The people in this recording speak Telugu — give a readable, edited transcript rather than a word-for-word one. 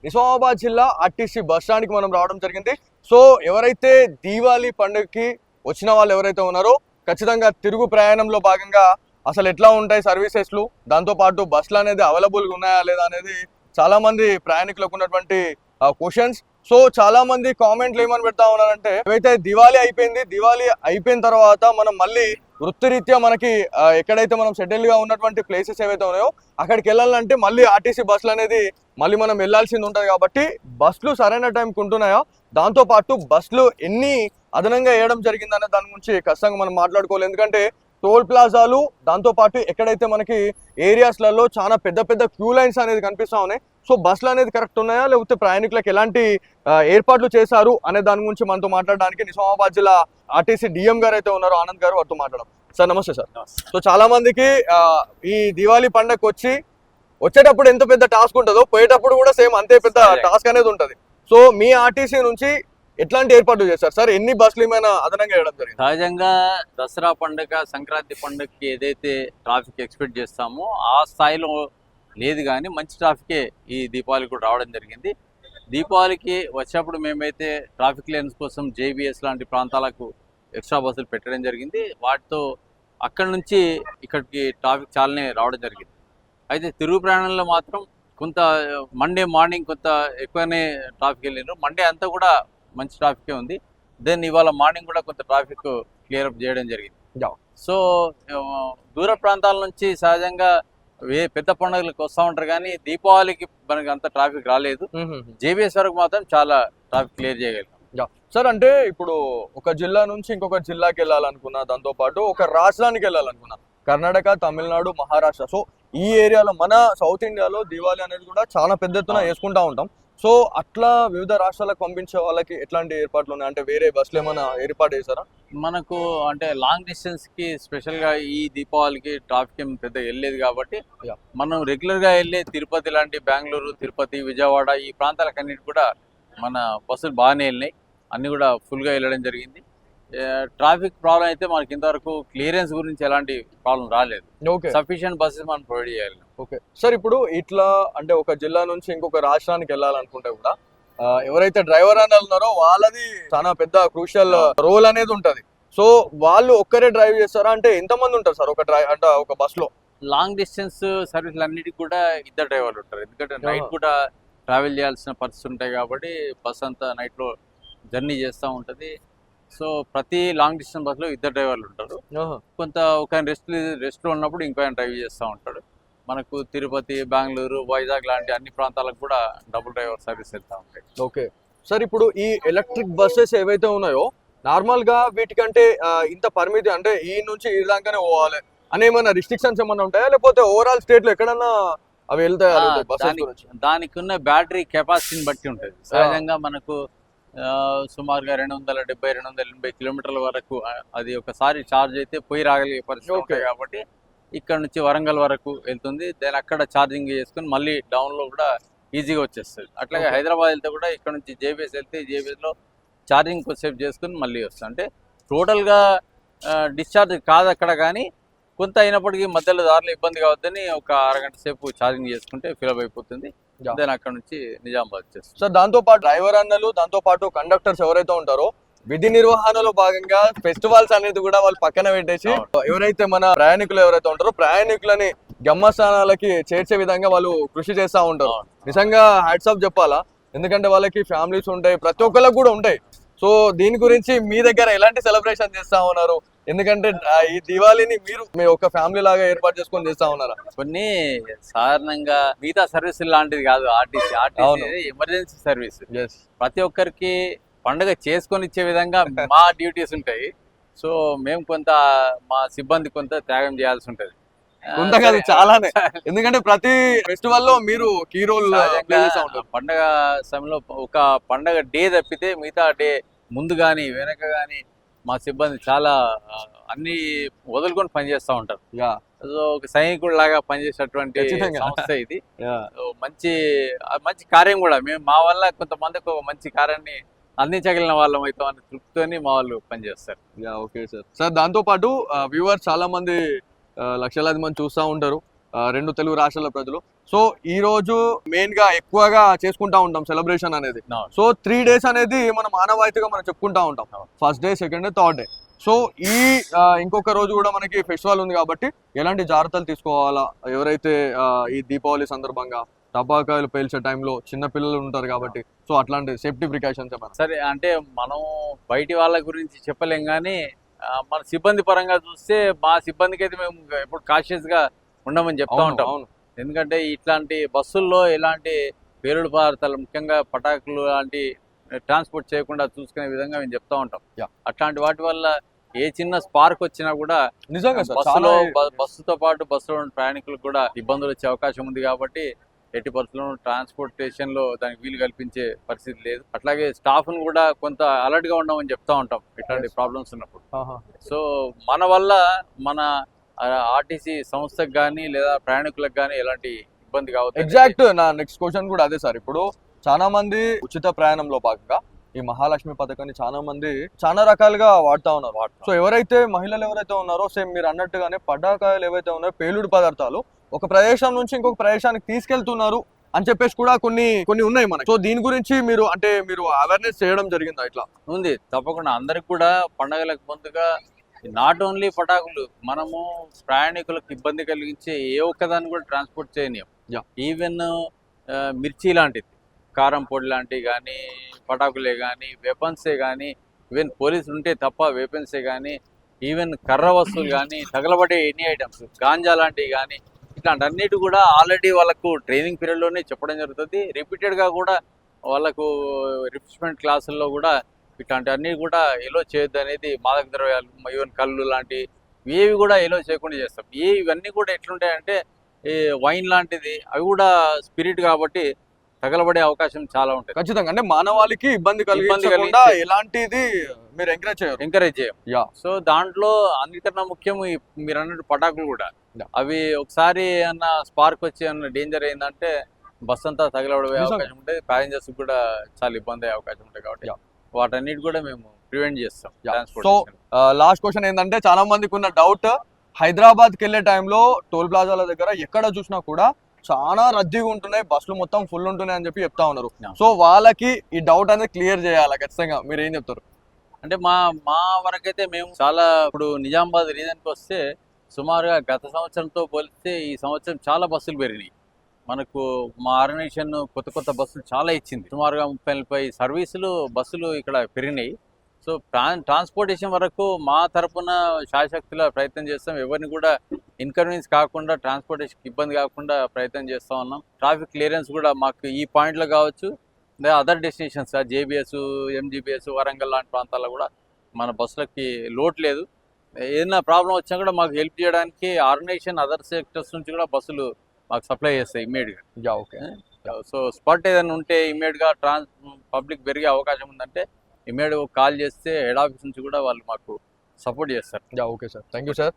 నిజామాబాద్ జిల్లా ఆర్టీసీ బస్ స్టాండ్ కి మనం రావడం జరిగింది. సో ఎవరైతే దీవాళీ పండుగకి వచ్చిన వాళ్ళు ఎవరైతే ఉన్నారో ఖచ్చితంగా తిరుగు ప్రయాణంలో భాగంగా అసలు ఎట్లా ఉంటాయి సర్వీసెస్లు, దాంతో పాటు బస్సులు అనేది అవైలబుల్గా ఉన్నాయా లేదా అనేది చాలా మంది ప్రయాణికులకు ఉన్నటువంటి క్వశ్చన్స్. సో చాలా మంది కామెంట్లు ఏమని పెడతా ఉన్నారంటే, ఏవైతే దివాళీ అయిపోయిన తర్వాత మనం మళ్ళీ వృత్తిరీత్యా మనకి ఎక్కడైతే మనం సెటిల్ గా ఉన్నటువంటి ప్లేసెస్ ఏవైతే ఉన్నాయో అక్కడికి వెళ్ళాలంటే మళ్ళీ ఆర్టీసీ బస్సులు అనేది మళ్ళీ మనం వెళ్ళాల్సింది ఉంటుంది. కాబట్టి బస్సులు సరైన టైంకి ఉంటున్నాయా, దాంతో పాటు బస్సులు ఎన్ని అదనంగా వేయడం జరిగిందనే దాని గురించి ఖచ్చితంగా మనం మాట్లాడుకోవాలి. ఎందుకంటే టోల్ ప్లాజాలు, దాంతో పాటు ఎక్కడైతే మనకి ఏరియాస్లలో చాలా పెద్ద పెద్ద క్యూ లైన్స్ అనేది కనిపిస్తా ఉన్నాయి. సో బస్సులు అనేది కరెక్ట్ ఉన్నాయా, లేకపోతే ప్రయాణికులకు ఎలాంటి ఏర్పాట్లు చేశారు అనే దాని గురించి మనతో మాట్లాడడానికి నిజామాబాద్ జిల్లా ఆర్టీసీ డిఎం గారు అయితే ఉన్నారు, ఆనంద్ గారు, వారితో మాట్లాడడం. సార్ నమస్తే సార్. సో చాలా మందికి ఈ దివాళీ పండగకి వచ్చేటప్పుడు ఎంత పెద్ద టాస్క్ ఉంటుందో పోయేటప్పుడు కూడా సేమ్ అంతే పెద్ద టాస్క్ అనేది ఉంటుంది. సో మీ ఆర్టీసీ నుంచి ఎట్లాంటి ఏర్పాట్లు చేస్తారు సార్? ఎన్ని బస్సులు ఏమైనా అదనంగా వేయడం జరిగింది? సహజంగా దసరా పండుగ, సంక్రాంతి పండుగకి ఏదైతే ట్రాఫిక్ ఎక్స్పెక్ట్ చేస్తామో ఆ స్థాయిలో లేదు, కానీ మంచి ట్రాఫికే ఈ దీపావళి కూడా రావడం జరిగింది. దీపావళికి వచ్చేప్పుడు మేమైతే ట్రాఫిక్ లైన్స్ కోసం జేబీఎస్ లాంటి ప్రాంతాలకు ఎక్స్ట్రా బస్సులు పెట్టడం జరిగింది. వాటితో అక్కడి నుంచి ఇక్కడికి ట్రాఫిక్ చాలానే రావడం జరిగింది. అయితే తిరుగు ప్రయాణంలో మాత్రం కొంత మండే మార్నింగ్ కొంత ఎక్కువనే ట్రాఫిక్ వెళ్ళినారు. మండే అంతా కూడా మంచి ట్రాఫికే ఉంది. దెన్ ఇవాళ మార్నింగ్ కూడా కొంత ట్రాఫిక్ క్లియర్ అప్ చేయడం జరిగింది. సో దూర ప్రాంతాల నుంచి సహజంగా పెద్ద పండుగలకు వస్తూ ఉంటారు, కానీ దీపావళికి మనకి అంత ట్రాఫిక్ రాలేదు. జేబీఎస్ వరకు మాత్రం చాలా ట్రాఫిక్ క్లియర్ చేయగలిగాం. సార్ అంటే ఇప్పుడు ఒక జిల్లా నుంచి ఇంకొక జిల్లాకి వెళ్ళాలనుకున్నా, దాంతో పాటు ఒక రాష్ట్రానికి వెళ్ళాలనుకున్నా, కర్ణాటక, తమిళనాడు, మహారాష్ట్ర, సో ఈ ఏరియాలో మన సౌత్ ఇండియాలో దీవాళి అనేది కూడా చాలా పెద్ద ఎత్తున వేసుకుంటా ఉంటాం. సో అట్లా వివిధ రాష్ట్రాలకు పంపించే వాళ్ళకి ఎట్లాంటి ఏర్పాట్లు ఉన్నాయి? అంటే వేరే బస్సులు ఏమైనా ఏర్పాటు చేశారా? మనకు అంటే లాంగ్ డిస్టెన్స్ కి స్పెషల్ గా ఈ దీపావళికి ట్రాఫిక్ ఏం పెద్ద వెళ్ళలేదు కాబట్టి మనం రెగ్యులర్ గా వెళ్ళే తిరుపతి లాంటి, బెంగళూరు, తిరుపతి, విజయవాడ ఈ ప్రాంతాలకన్నిటి కూడా మన బస్సులు బాగానే వెళ్ళినాయి. అన్ని కూడా ఫుల్ గా వెళ్ళడం జరిగింది. ట్రాఫిక్ ప్రాబ్లం అయితే మనకి ఇంతవరకు క్లియరెన్స్ గురించి ఎలాంటి ప్రాబ్లం రాలేదు. సఫిషియెంట్ బస్సెస్ మనం ప్రొవైడ్ చేయాలి. ఓకే సార్, ఇప్పుడు ఇట్లా అంటే ఒక జిల్లా నుంచి ఇంకొక రాష్ట్రానికి వెళ్ళాలనుకుంటే కూడా ఎవరైతే డ్రైవర్ అని ఉన్నారో వాళ్ళది చాలా పెద్ద క్రూషియల్ రోల్ అనేది ఉంటది. సో వాళ్ళు ఒక్కరే డ్రైవ్ చేస్తారా? అంటే ఎంతమంది ఉంటారు సార్ ఒక బస్ లో? లాంగ్ డిస్టెన్స్ సర్వీసులు అన్నిటికి కూడా ఇద్దరు డ్రైవర్లు ఉంటారు. ఎందుకంటే నైట్ కూడా ట్రావెల్ చేయాల్సిన పరిస్థితి ఉంటాయి కాబట్టి బస్ అంతా నైట్ లో జర్నీ చేస్తూ ఉంటుంది. సో ప్రతి లాంగ్ డిస్టెన్స్ బస్సులో ఇద్దరు డ్రైవర్లు ఉంటారు. కొంత ఒక రెస్ట్లో ఉన్నప్పుడు ఇంకో డ్రైవ్ చేస్తూ ఉంటాడు. మనకు తిరుపతి, బెంగళూరు, వైజాగ్ లాంటి అన్ని ప్రాంతాలకు కూడా డబుల్ డ్రైవర్ సర్వీస్ వెళ్తూ ఉంటాయి. ఓకే సార్, ఇప్పుడు ఈ ఎలక్ట్రిక్ బస్సెస్ ఏవైతే ఉన్నాయో నార్మల్ గా వీటికంటే ఇంత పరిమితి, అంటే ఈ నుంచి ఈ దాకానే పోవాలి అని ఏమైనా రిస్ట్రిక్షన్స్ ఏమైనా ఉంటాయా, లేకపోతే ఓవరాల్ స్టేట్ లో ఎక్కడన్నా అవి వెళ్తాయి? దానికి ఉన్న బ్యాటరీ కెపాసిటీని బట్టి ఉంటుంది. సహజంగా మనకు సుమారుగా 270-280 కిలోమీటర్ల వరకు అది ఒకసారి ఛార్జ్ అయితే పోయి రాగలిగే పరిస్థితి ఉంటాయి. కాబట్టి ఇక్కడ నుంచి వరంగల్ వరకు వెళ్తుంది. దాని అక్కడ ఛార్జింగ్ చేసుకుని మళ్ళీ డౌన్ లో కూడా ఈజీగా వచ్చేస్తుంది. అట్లాగే హైదరాబాద్ వెళ్తే కూడా ఇక్కడ నుంచి జేబీఎస్ వెళ్తే జేబీఎస్ లో ఛార్జింగ్ కొద్దిసేపు చేసుకుని మళ్ళీ వస్తుంది. అంటే టోటల్ గా డిశ్చార్జ్ కాదు అక్కడ, కానీ కొంత అయినప్పటికీ మధ్యలో దారిలో ఇబ్బంది కావద్దని ఒక అరగంట సేపు ఛార్జింగ్ చేసుకుంటే ఫిలప్ అయిపోతుంది. దాని అక్కడ నుంచి నిజామాబాద్ వచ్చేస్తుంది. సార్ దాంతో పాటు డ్రైవర్ అన్నలు, దాంతో పాటు కండక్టర్స్ ఎవరైతే ఉంటారో విధి నిర్వహణలో భాగంగా ఫెస్టివల్స్ అనేది కూడా వాళ్ళు పక్కన పెట్టేసి ఎవరైతే మన ప్రయాణికులు ఎవరైతే ఉంటారో ప్రయాణికులని గమ్యస్థానాలకి చేర్చే విధంగా వాళ్ళు కృషి చేస్తూ ఉంటారు. నిజంగా హ్యాట్స్ ఆఫ్ చెప్పాలా, ఎందుకంటే వాళ్ళకి ఫ్యామిలీస్ ఉంటాయి, ప్రతి ఒక్కరికి కూడా ఉంటాయి. సో దీని గురించి మీ దగ్గర ఎలాంటి సెలబ్రేషన్ చేస్తా ఉన్నారు? ఎందుకంటే ఈ దివాళీని మీరు ఒక ఫ్యామిలీ లాగా ఏర్పాటు చేసుకొని చేస్తా ఉన్నారా? కొన్ని సాధారణంగా మిగతా సర్వీస్ లాంటిది కాదు ఆర్టీసీ ఎమర్జెన్సీ సర్వీస్. ప్రతి ఒక్కరికి పండుగ చేసుకొని ఇచ్చే విధంగా మా డ్యూటీస్ ఉంటాయి. సో మేము కొంత మా సిబ్బంది కొంత త్యాగం చేయాల్సి ఉంటది. కొంత కాదు, చాలానే. ఎందుకంటే ప్రతి ఫెస్టివల్ లో మీరు కీ రోల్ పండగ సమయంలో ఒక పండగ డే తప్పితే మిగతా డే ముందు గాని వెనక గాని మా సిబ్బంది చాలా అన్ని వదులుకొని పనిచేస్తూ ఉంటారు. సో ఒక సైనికుడు లాగా పనిచేసేటువంటి సంస్థ ఇది. మంచి మంచి కార్యం కూడా మేము మా వల్ల కొంతమందికి ఒక మంచి కార్యాన్ని అందించగలిగిన వాళ్ళం అయితే అనే తృప్తితోని మా వాళ్ళు పనిచేస్తారు. Okay sir. సార్ దాంతో పాటు వ్యూవర్స్ చాలా మంది లక్షలాది మంది చూస్తూ ఉంటారు. రెండు తెలుగు రాష్ట్రాల ప్రజలు. సో ఈ రోజు మెయిన్ గా ఎక్కువగా చేసుకుంటా ఉంటాం సెలబ్రేషన్ అనేది. సో 3 days అనేది మనం ఆనవాయితీగా మనం చెప్పుకుంటా ఉంటాం. First day, second day, third day. So ఈ ఇంకొక రోజు కూడా మనకి ఫెస్టివల్ ఉంది కాబట్టి ఎలాంటి జాగ్రత్తలు తీసుకోవాలా, ఎవరైతే ఈ దీపావళి సందర్భంగా టపాకాయలు పేల్చే టైంలో చిన్న పిల్లలు ఉంటారు కాబట్టి, సో అట్లాంటి సేఫ్టీ ప్రికాషన్స్ ఏమైనా? సరే, అంటే మనం బయటి వాళ్ళ గురించి చెప్పలేం కానీ మన సిబ్బంది పరంగా చూస్తే మా సిబ్బందికి అయితే మేము ఎప్పుడు కాషియస్ గా ఉండమని చెప్తా ఉంటాం. అవును. ఎందుకంటే ఇట్లాంటి బస్సుల్లో ఎలాంటి పేలుడు పదార్థాలు, ముఖ్యంగా పటాకులు లాంటి ట్రాన్స్పోర్ట్ చేయకుండా చూసుకునే విధంగా మేము చెప్తా ఉంటాం. అట్లాంటి వాటి వల్ల ఏ చిన్న స్పార్క్ వచ్చినా కూడా నిజంగా సార్, బస్సులో బస్సుతో పాటు బస్సులో ఉన్న ప్రయాణికులకు కూడా ఇబ్బందులు వచ్చే అవకాశం ఉంది. కాబట్టి ఎట్టి పరిస్థితుల్లో ట్రాన్స్పోర్టేషన్ లో దానికి వీలు కల్పించే పరిస్థితి లేదు. అట్లాగే స్టాఫ్ ను కూడా కొంత అలర్ట్ గా ఉండమని చెప్తా ఉంటాం ఇట్లాంటి ప్రాబ్లమ్స్ ఉన్నప్పుడు. సో మన వల్ల మన ఆర్టీసీ సంస్థకు కానీ లేదా ప్రయాణికులకు కానీ ఎలాంటి ఇబ్బంది కావచ్చు. ఎగ్జాక్ట్ నా నెక్స్ట్ క్వశ్చన్ కూడా అదే సార్. ఇప్పుడు చాలా మంది ఉచిత ప్రయాణంలో భాగంగా ఈ మహాలక్ష్మి పథకాన్ని చాలా మంది చాలా రకాలుగా వాడుతా ఉన్నారు. సో ఎవరైతే మహిళలు ఎవరైతే ఉన్నారో, సేమ్ మీరు అన్నట్టుగానే పటాకాయలు ఏవైతే ఉన్నాయో, పేలుడు పదార్థాలు ఒక ప్రదేశం నుంచి ఇంకొక ప్రదేశానికి తీసుకెళ్తున్నారు అని చెప్పేసి కూడా కొన్ని ఉన్నాయి మనకి. సో దీని గురించి మీరు అవేర్నెస్ చేయడం జరిగిందా? ఇట్లా ఉంది, తప్పకుండా. అందరికి కూడా పండగలకు ముందుగా నాట్ ఓన్లీ పటాకులు మనము ప్రయాణికులకు ఇబ్బంది కలిగించే ఏ ఒక్కదాన్ని కూడా ట్రాన్స్పోర్ట్ చేయనీయం. ఈవెన్ మిర్చి లాంటిది, కారం పొడి లాంటివి కానీ, పటాకులే కానీ, వెపన్సే కానీ, ఈవెన్ పోలీసులు ఉంటే తప్ప వెపన్సే కానీ, ఈవెన్ కర్ర వస్తువులు కానీ, తగలబడే ఎనీ ఐటమ్స్, గాంజా లాంటివి కానీ, ఇట్లాంటి అన్నిటి కూడా ఆల్రెడీ వాళ్ళకు ట్రైనింగ్ పీరియడ్లోనే చెప్పడం జరుగుతుంది. రిపీటెడ్గా కూడా వాళ్ళకు రిఫ్రెష్మెంట్ క్లాసుల్లో కూడా ఇట్లాంటి అన్నీ కూడా ఎలో చేయొద్దు అనేది, మాదక ద్రవ్యాలు, ఈవెన్ కళ్ళు లాంటి ఏవి కూడా ఎలో చేయకుండా చేస్తాం. ఇవన్నీ కూడా ఎట్లుంటాయంటే ఈ వైన్ లాంటిది, అవి కూడా స్పిరిట్ కాబట్టి తగలబడే అవకాశం చాలా ఉంటుంది. ఖచ్చితంగా, అంటే మానవాళికి ఇబ్బంది కలిగించకుండా ఎలాంటిది మీరు ఎంకరేజ్ చేయం. సో దాంట్లో అన్నిటికన్నా ముఖ్యం మీరు అన్నట్టు పటాకులు కూడా. అవి ఒకసారి అన్న స్పార్క్ వచ్చి అన్న డేంజర్ అయిందంటే బస్ అంతా తగలబడే అవకాశం ఉంటుంది. ప్యాసింజర్స్ కూడా చాలా ఇబ్బంది అయ్యే అవకాశం ఉంటుంది. కాబట్టి వాటన్నిటి కూడా మేము ప్రివెంట్ చేస్తాం. సో లాస్ట్ క్వశ్చన్ ఏంటంటే, చాలా మందికి ఉన్న డౌట్, హైదరాబాద్కి వెళ్ళే టైంలో టోల్ ప్లాజాల దగ్గర ఎక్కడ చూసినా కూడా చాలా రద్దీగా ఉంటున్నాయి, బస్సులు మొత్తం ఫుల్ ఉంటున్నాయి అని చెప్తా ఉన్నారు. సో వాళ్ళకి ఈ డౌట్ అనేది క్లియర్ చేయాలి ఖచ్చితంగా. మీరు ఏం చెప్తారు? అంటే మా వరకైతే మేము చాలా, ఇప్పుడు నిజామాబాద్ రీజన్కి వస్తే సుమారుగా గత సంవత్సరంతో పోలిస్తే ఈ సంవత్సరం చాలా బస్సులు పెరిగినాయి. మనకు మా ఆర్గనైజేషన్ కొత్త బస్సులు చాలా ఇచ్చింది. సుమారుగా 30-40 సర్వీసులు బస్సులు ఇక్కడ పెరిగినాయి. సో ట్రాన్స్పోర్టేషన్ వరకు మా తరపున శాయశక్తిలో ప్రయత్నం చేస్తాం. ఎవరిని కూడా ఇన్కన్వీనియన్స్ కాకుండా, ట్రాన్స్పోర్టేషన్ ఇబ్బంది కాకుండా ప్రయత్నం చేస్తూ ఉన్నాం. ట్రాఫిక్ క్లియరెన్స్ కూడా మాకు ఈ పాయింట్లో కావచ్చు, లేదా other destinations JBS, MGBS, Warangal లాంటి ప్రాంతాల్లో కూడా మన బస్సులకి లోటు లేదు. ఏదైనా ప్రాబ్లం వచ్చినా కూడా మాకు హెల్ప్ చేయడానికి ఆర్గనైజేషన్ అదర్ సెక్టర్స్ నుంచి కూడా బస్సులు మాకు సప్లై చేస్తాయి ఇమ్మీడియట్గా. ఓకే. సో స్పాట్ ఏదైనా ఉంటే ఇమ్మీడియట్గా పబ్లిక్ పెరిగే అవకాశం ఉందంటే ఇమ్మీడియట్గా కాల్ చేస్తే హెడ్ ఆఫీస్ నుంచి కూడా వాళ్ళు మాకు సపోర్ట్ చేస్తారు. Okay sir, thank you sir.